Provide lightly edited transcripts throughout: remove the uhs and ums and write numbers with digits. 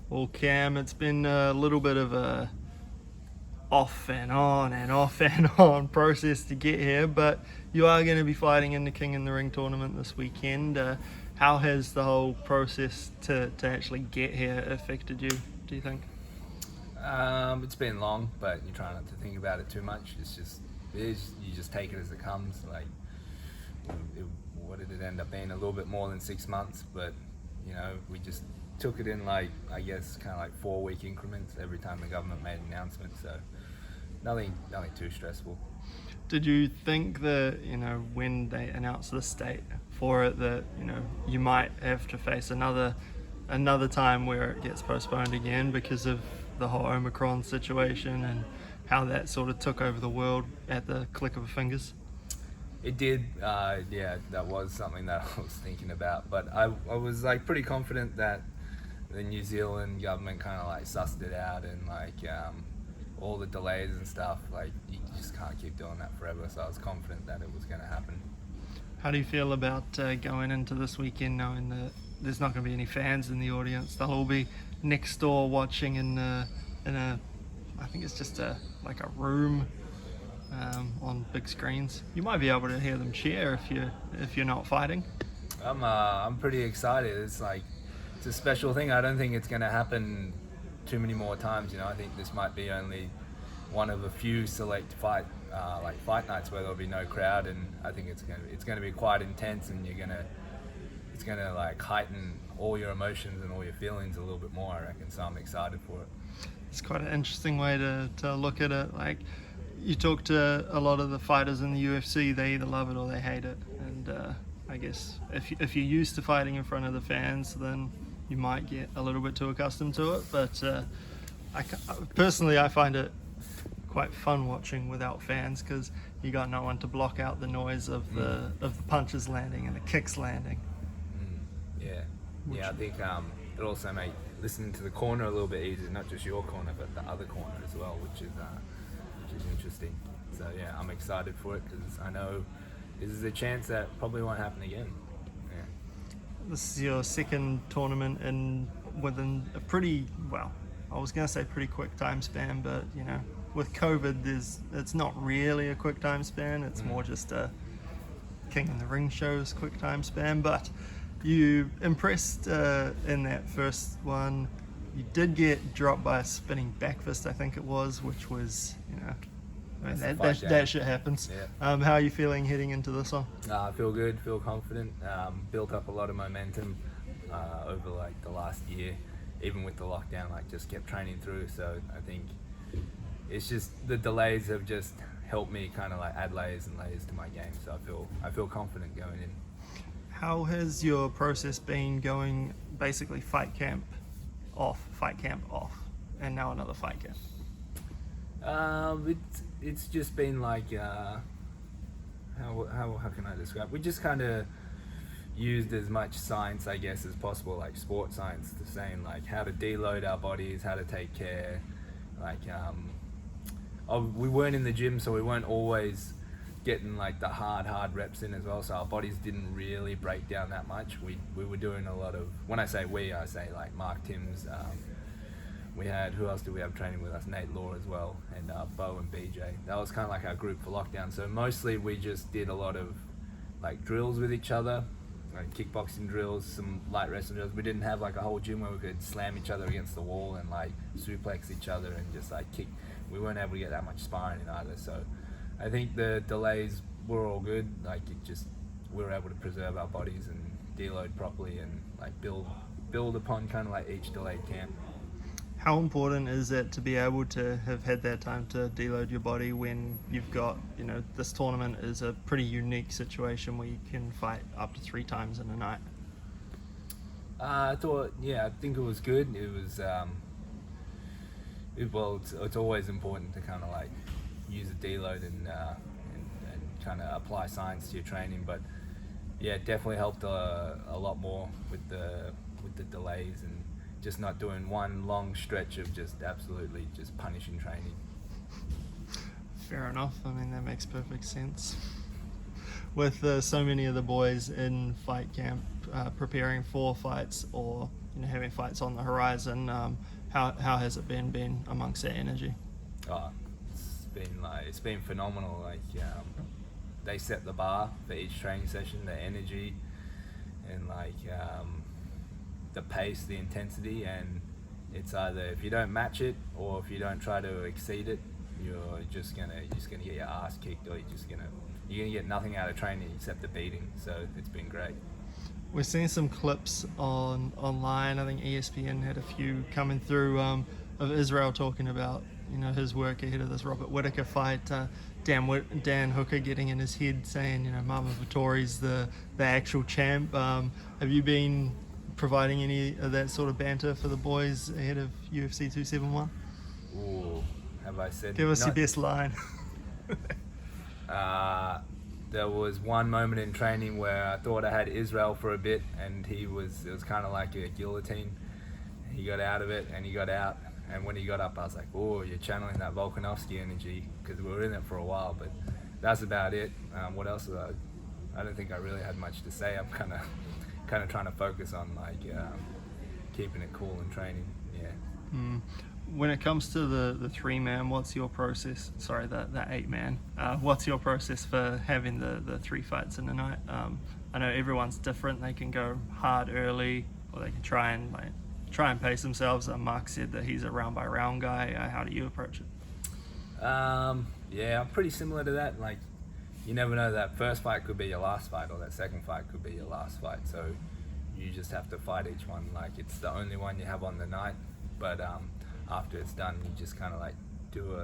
Well, Cam, it's been a little bit of a off and on and off and on process to get here, but you are going to be fighting in the King in the Ring tournament this weekend. How has the whole process to actually get here affected you, do you think? It's been long, but you try not to think about it too much. You just take it as it comes. What did it end up being? A little bit more than 6 months, but we just took it in kind of like 4-week increments every time the government made an announcement. So nothing too stressful. Did you think that, when they announced this date for it, that, you might have to face another time where it gets postponed again because of the whole Omicron situation and how that sort of took over the world at the click of a fingers? It did, yeah, that was something that I was thinking about, but I was pretty confident that the New Zealand government kind of sussed it out, and all the delays and stuff, you just can't keep doing that forever, so I was confident that it was going to happen. How do you feel about going into this weekend knowing that there's not going to be any fans in the audience? They'll all be next door watching in a I think it's just a room on big screens. You might be able to hear them cheer if you're not fighting. I'm pretty excited. It's a special thing. I don't think it's going to happen too many more times. I think this might be only one of a few select fight nights where there'll be no crowd, and I think it's going to be quite intense, and it's going to heighten all your emotions and all your feelings a little bit more, I reckon. So I'm excited for it. It's quite an interesting way to look at it. You talk to a lot of the fighters in the UFC, they either love it or they hate it, and I guess if you're used to fighting in front of the fans, then you might get a little bit too accustomed to it. But personally, I find it quite fun watching without fans, because you got no one to block out the noise of the punches landing and the kicks landing. Yeah, I think it also makes listening to the corner a little bit easier, not just your corner but the other corner as well, which is interesting. So yeah, I'm excited for it because I know this is a chance that probably won't happen again. Yeah. This is your second tournament within a pretty quick time span, but with COVID, it's not really a quick time span. It's more just a King in the Ring show's quick time span. But you impressed in that first one. You did get dropped by a spinning back fist, I think it was, which was, that shit happens. Yeah. How are you feeling heading into this one? I feel good, feel confident. Built up a lot of momentum over the last year, even with the lockdown. Just kept training through. So I think it's just the delays have just helped me kind of add layers and layers to my game. So I feel confident going in. How has your process been going? Basically, fight camp off, and now another fight camp. It's just been how can I describe? We just kind of used as much science, I guess, as possible, like sports science, to saying how to deload our bodies, how to take care. We weren't in the gym, so we weren't always getting the hard reps in as well, so our bodies didn't really break down that much. We were doing a lot of, when I say we, I say Mark Timms, we had, who else did we have training with us? Nate Law as well, and Bo and BJ. That was kind of our group for lockdown. So mostly we just did a lot of drills with each other, kickboxing drills, some light wrestling drills. We didn't have a whole gym where we could slam each other against the wall and suplex each other and just kick. We weren't able to get that much sparring in either. So I think the delays were all good. We were able to preserve our bodies and deload properly and build upon kind of each delayed camp. How important is it to be able to have had that time to deload your body when you've got, this tournament is a pretty unique situation where you can fight up to 3 times in a night? I think it was good. It was, it's always important to kind of use a deload and kind of apply science to your training, but yeah, it definitely helped a lot more with the delays and just not doing one long stretch of just absolutely just punishing training. Fair enough. I mean, that makes perfect sense. With so many of the boys in fight camp preparing for fights or having fights on the horizon. How has it been amongst that energy? Oh, it's been phenomenal. Like they set the bar for each training session, the energy, and the pace, the intensity, and it's either if you don't match it or if you don't try to exceed it, you're just gonna get your ass kicked, or you're gonna get nothing out of training except the beating. So it's been great. We're seeing some clips online. I think ESPN had a few coming through of Israel talking about his work ahead of this Robert Whittaker fight. Dan Hooker getting in his head saying Mama Vittori's the actual champ. Have you been providing any of that sort of banter for the boys ahead of UFC 271? Ooh, have I said? Give us your best line. There was one moment in training where I thought I had Israel for a bit, and it was kind of like a guillotine. He got out of it, and he got out, and when he got up, I was like, "Oh, you're channeling that Volkanovski energy," because we were in it for a while. But that's about it. What else? I don't think I really had much to say. I'm kind of trying to focus on keeping it cool and training. Yeah. When it comes to the 3-man, what's your process? Sorry, the 8-man. What's your process for having the 3 fights in a night? I know everyone's different. They can go hard early, or they can try and pace themselves. Mark said that he's a round by round guy. How do you approach it? Yeah, I'm pretty similar to that. Like, you never know, that first fight could be your last fight, or that second fight could be your last fight. So you just have to fight each one like it's the only one you have on the night. But after it's done, you just kind of do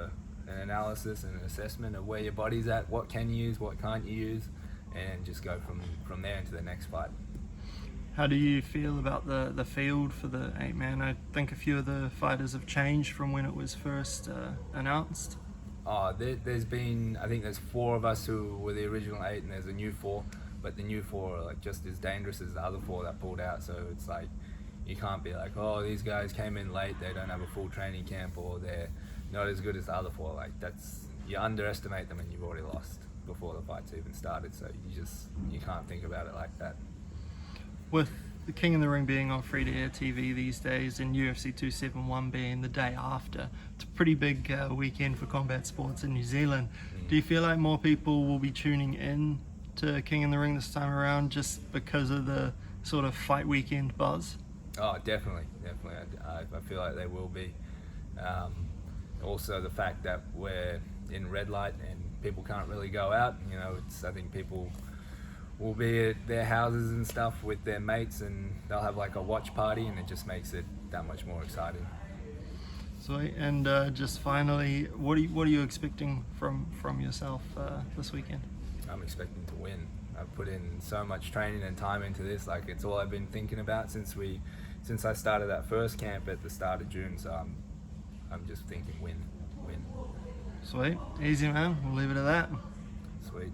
an analysis and an assessment of where your body's at, what can you use, what can't you use, and just go from there into the next fight. How do you feel about the field for the 8-man? I think a few of the fighters have changed from when it was first announced. Oh, there's 4 of us who were the original 8, and there's a new 4, but the new 4 are just as dangerous as the other 4 that pulled out. So it's you can't be like, oh, these guys came in late, they don't have a full training camp, or they're not as good as the other 4. You underestimate them and you've already lost before the fight's even started. So you can't think about it like that. With the King in the Ring being on free-to-air TV these days, and UFC 271 being the day after, it's a pretty big weekend for combat sports in New Zealand. Do you feel like more people will be tuning in to King in the Ring this time around just because of the sort of fight weekend buzz? Oh, definitely. I feel like they will be. Also, the fact that we're in red light and people can't really go out. I think people will be at their houses and stuff with their mates, and they'll have a watch party, and it just makes it that much more exciting. Sweet. And just finally, what are you expecting from yourself this weekend? I'm expecting to win. I've put in so much training and time into this. It's all I've been thinking about since I started that first camp at the start of June. So I'm just thinking win. Sweet. Easy, man. We'll leave it at that. Sweet.